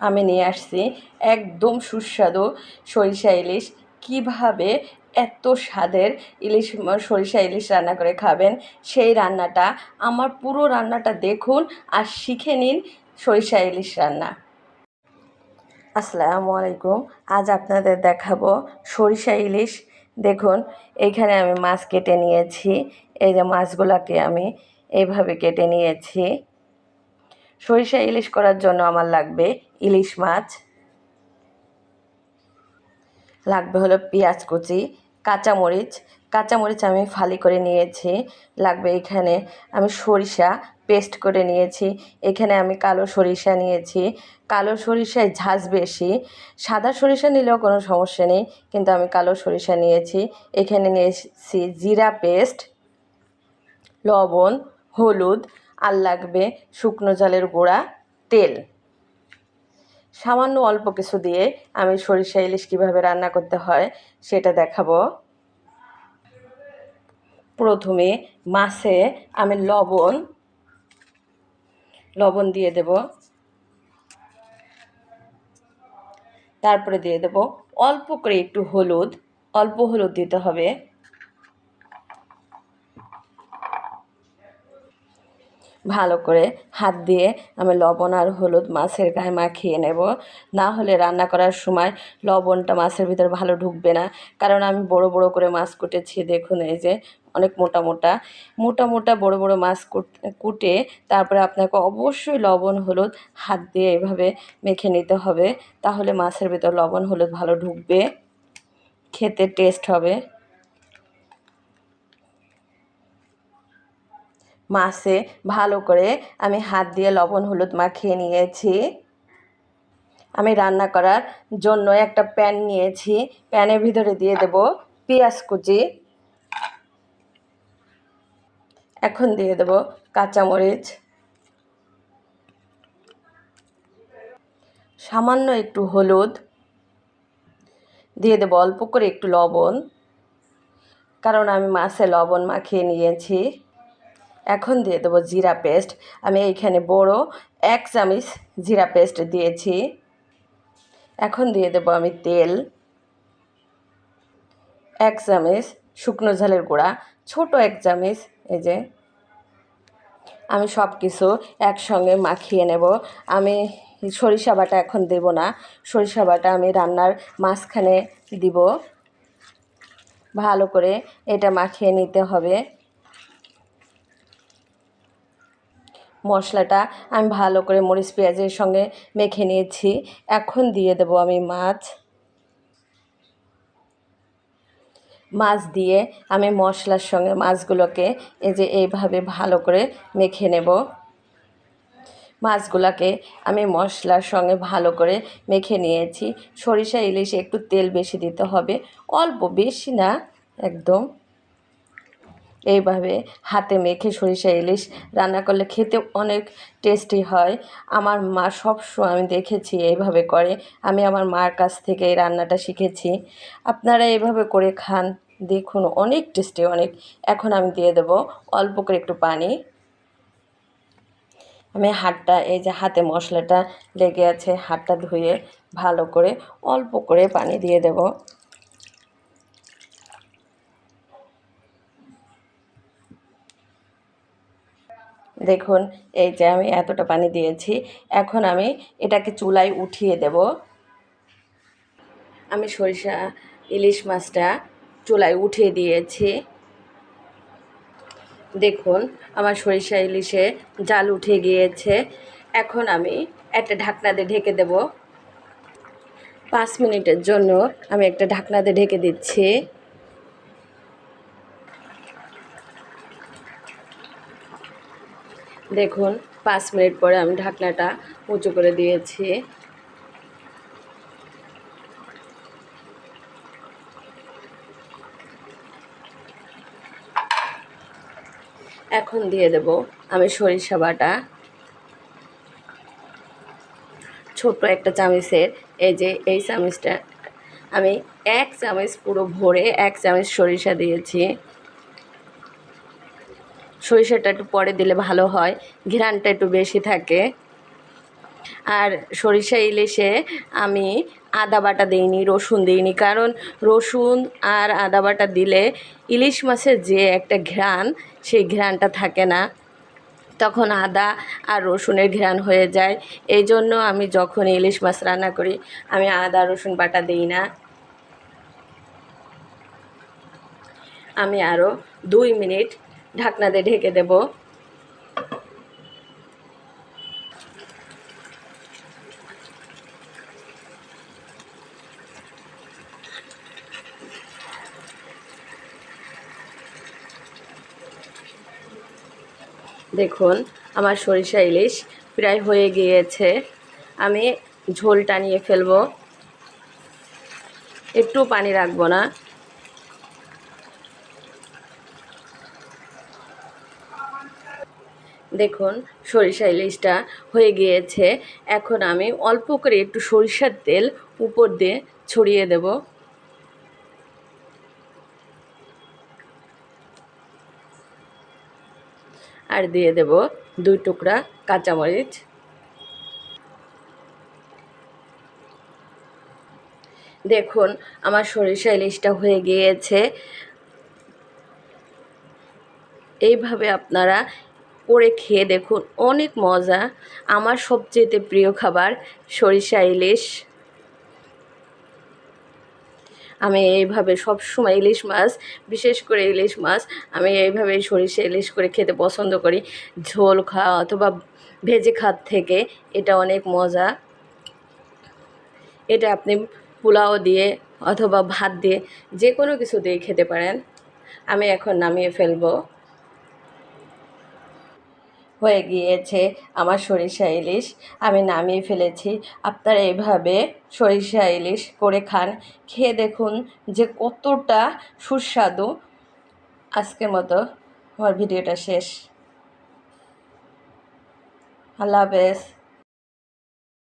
আমি নিয়ে আসছি একদম সুস্বাদু সরিষা ইলিশ। কিভাবে এত স্বাদের সরিষা ইলিশ রান্না করে খাবেন সেই রান্নাটা, আমার পুরো রান্নাটা দেখুন আর শিখে নিন সরিষা ইলিশ রান্না। আসসালামু আলাইকুম। আজ আপনাদের দেখাবো সরিষা ইলিশ। দেখুন, এইখানে আমি মাছ কেটে নিয়েছি। এই যে মাছগুলোকে আমি এইভাবে কেটে নিয়েছি। সরিষা ইলিশ করার জন্য আমার লাগবে ইলিশ মাছ, লাগবে হলো পেঁয়াজ কুচি, কাঁচামরিচ আমি ফালি করে নিয়েছি। লাগবে এখানে আমি সরিষা পেস্ট করে নিয়েছি। এখানে আমি কালো সরিষা নিয়েছি। কালো সরিষায় ঝাঁজ বেশি, সাদা সরিষা নিলেও কোনো সমস্যা নেই, কিন্তু আমি কালো সরিষা নিয়েছি। এখানে নিয়েছি জিরা পেস্ট, লবণ, হলুদ, আর লাগবে শুকনো ঝালের গুঁড়া, তেল। সামান্য অল্প কিছু দিয়ে আমি সরিষা ইলিশ কীভাবে রান্না করতে হয় সেটা দেখাবো। প্রথমে মাছে আমি লবণ দিয়ে দেব, তারপরে দিয়ে দেব অল্প করে একটু অল্প হলুদ দিতে হবে। ভালো করে হাত দিয়ে আমি লবণ আর হলুদ মাছের গায়ে মাখিয়ে নেব, না হলে রান্না করার সময় লবণটা মাছের ভিতরে ভালো ঢুকবে না। কারণ আমি বড় বড় করে মাছ কুটেছি। দেখুন, এই যে অনেক মোটা মোটা বড় বড় মাছ কুটে তারপরে আপনাকে অবশ্যই লবণ হলুদ হাত দিয়ে এভাবে মেখে নিতে হবে, তাহলে মাছের ভিতর লবণ হলুদ ভালো ঢুকবে, খেতে টেস্ট হবে। মাছে ভালো করে আমি হাত দিয়ে লবণ হলুদ মাখিয়ে নিয়েছি। আমি রান্না করার জন্য একটা প্যান নিয়েছি। প্যানের ভিতরে দিয়ে দেব পেঁয়াজ কুচি, এখন দিয়ে দেব কাঁচামরিচ, সামান্য একটু হলুদ, দিয়ে দেব অল্প করে একটু লবণ, কারণ আমি মাছে লবণ মাখিয়ে নিয়েছি। এখন দিয়ে দেবো জিরা পেস্ট। আমি এইখানে বড় 1 চামচ জিরা পেস্ট দিয়েছি। এখন দিয়ে দেবো আমি তেল, 1 চামচ শুকনো ঝালের গুঁড়া, ছোট 1 চামচ। এই যে আমি সব কিছু একসঙ্গে মাখিয়ে নেব। আমি সরিষা বাটা এখন দেব না, সরিষা বাটা আমি রান্নার মাঝখানে দিব। ভালো করে এটা মাখিয়ে নিতে হবে। মশলাটা আমি ভালো করে মরিচ পেঁয়াজের সঙ্গে মেখে নিয়েছি। এখন দিয়ে দেব আমি মাছ দিয়ে আমি মশলার সঙ্গে মাছগুলোকে এই যে এইভাবে ভালো করে মেখে নেব। মাছগুলোকে আমি মশলার সঙ্গে ভালো করে মেখে নিয়েছি। সরিষা ইলিশে একটু তেল বেশি দিতে হবে, অল্প, বেশি না, একদম। এইভাবে হাতে মেখে সরিষা ইলিশ রান্না করলে খেতে অনেক টেস্টি হয়। আমার মা সবসময় আমি দেখেছি এইভাবে করে। আমি আমার মার কাছ থেকে এই রান্নাটা শিখেছি। আপনারা এইভাবে করে খান, দেখুন অনেক টেস্টি, অনেক। এখন আমি দিয়ে দেব অল্প করে একটু পানি। আমি এই যে হাতে মশলাটা লেগে আছে, হাতটা ধুয়ে ভালো করে অল্প করে পানি দিয়ে দেব। দেখুন, এই যে আমি এতটা পানি দিয়েছি। এখন আমি এটাকে চুলায় উঠিয়ে দেব। আমি সরিষা ইলিশ মাছটা চুলায় উঠিয়ে দিয়েছি। দেখুন, আমার সরিষা ইলিশে জাল উঠে গিয়েছে। এখন আমি একটা ঢাকনা দিয়ে ঢেকে দেব। 5 মিনিটের জন্য আমি একটা ঢাকনা দিয়ে ঢেকে দিচ্ছি। দেখুন, 5 মিনিট পরে আমি ঢাকনাটা উঁচু করে দিয়েছি। এখন দিয়ে দেব আমি সরিষা বাটা, ছোট্ট একটা চামচের। এই যে এই চামচটা আমি 1 চামচ পুরো ভরে 1 চামচ সরিষা দিয়েছি। সরিষাটা একটু পরে দিলে ভালো হয়, ঘ্রাণটা একটু বেশি থাকে। আর সরিষা ইলিশে আমি আদা বাটা দিইনি, রসুন দিইনি, কারণ রসুন আর আদা বাটা দিলে ইলিশ মাছের যে একটা ঘ্রাণ, সেই ঘ্রাণটা থাকে না, তখন আদা আর রসুনের ঘ্রাণ হয়ে যায়। এই জন্য আমি যখন ইলিশ মাছ রান্না করি আমি আদা রসুন বাটা দিই না। আমি আরও 2 মিনিট ঢাকনা দিয়ে ঢেকে দেব। দেখুন আমার সরিষা ইলিশ প্রায় হয়ে গিয়েছে। আমি ঝোল টানিয়ে ফেলবো, একটু পানি রাখবো না। দেখুন সরিষা ইলিশটা হয়ে গিয়েছে। এখন আমি অল্প করে একটু সরিষার তেল উপর দিয়ে ছড়িয়ে দেব। আর দিয়ে দেব 2 টুকরা কাঁচামরিচ। দেখুন আমার সরিষা ইলিশটা হয়ে গিয়েছে। এইভাবে আপনারা করে খেয়ে দেখুন, অনেক মজা। আমার সবচেয়ে প্রিয় খাবার সরিষা ইলিশ। আমি এইভাবে সবসময় ইলিশ মাছ, বিশেষ করে ইলিশ মাছ আমি এইভাবে সরিষা ইলিশ করে খেতে পছন্দ করি। ঝোল খাওয়া অথবা ভেজে খাওয়ার থেকে এটা অনেক মজা। এটা আপনি পোলাও দিয়ে অথবা ভাত দিয়ে যে কোনো কিছু দিয়ে খেতে পারেন। আমি এখন নামিয়ে ফেলবো। হয়ে গিয়েছে আমার সরিষা ইলিশ, আমি নামিয়ে ফেলেছি। আপনারা এভাবে সরিষা ইলিশ করে খান, খেয়ে দেখুন যে কতটা সুস্বাদু। আজকের মতো আমার ভিডিওটা শেষ। আল্লাহ হাফেজ।